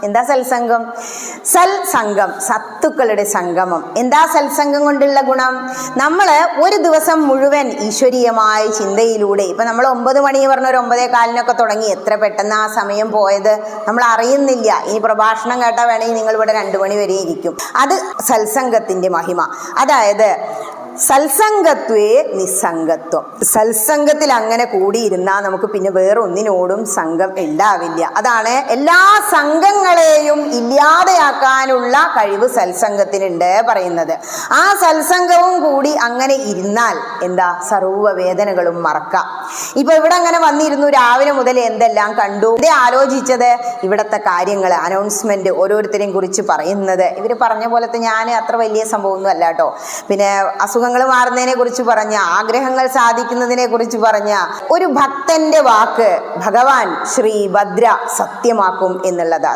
എന്താ സത്സംഗം? സത്സംഗം സത്തുക്കളുടെ സംഗമം. എന്താ സത്സംഗം കൊണ്ടുള്ള ഗുണം? നമ്മൾ ഒരു ദിവസം മുഴുവൻ ഈശ്വരീയമായ ചിന്തയിലൂടെ, ഇപ്പൊ നമ്മൾ 9 മണി പറഞ്ഞ ഒരു 9:15 തുടങ്ങി, എത്ര പെട്ടെന്ന് ആ സമയം പോയത് നമ്മൾ അറിയുന്നില്ല. ഈ പ്രഭാഷണം കേട്ടാൽ വേണമെങ്കിൽ നിങ്ങൾ ഇവിടെ 2 മണി വരെ ഇരിക്കും. അത് സത്സംഗത്തിന്റെ മഹിമ. അതായത് സത്സംഗത്വേ നിസ്സംഗത്വം. സത്സംഗത്തിൽ അങ്ങനെ കൂടിയിരുന്നാൽ നമുക്ക് പിന്നെ വേറെ ഒന്നിനോടും സംഘം ഉണ്ടാവില്ല. അതാണ് എല്ലാ സംഘങ്ങളെയും ഇല്ലാതെയാക്കാനുള്ള കഴിവ് സത്സംഗത്തിനുണ്ട് പറയുന്നത്. ആ സത്സംഗവും കൂടി അങ്ങനെ ഇരുന്നാൽ എന്താ, സർവ്വ വേദനകളും മറക്കാം. ഇപ്പൊ ഇവിടെ അങ്ങനെ വന്നിരുന്നു, രാവിലെ മുതൽ എന്തെല്ലാം കണ്ടു, ഇതേ ആലോചിച്ചത്, ഇവിടത്തെ കാര്യങ്ങൾ, അനൗൺസ്മെന്റ്, ഓരോരുത്തരെയും കുറിച്ച് പറയുന്നത്. ഇവര് പറഞ്ഞ പോലത്തെ ഞാൻ അത്ര വലിയ സംഭവമൊന്നും അല്ല കേട്ടോ. പിന്നെ അസുഖങ്ങൾ മാറുന്നതിനെ കുറിച്ച് പറഞ്ഞ, ആഗ്രഹങ്ങൾ സാധിക്കുന്നതിനെ കുറിച്ച് പറഞ്ഞ, ഒരു ഭക്തന്റെ വാക്ക് ഭഗവാൻ ശ്രീ ഭദ്ര സത്യമാക്കും എന്നുള്ളതാണ്.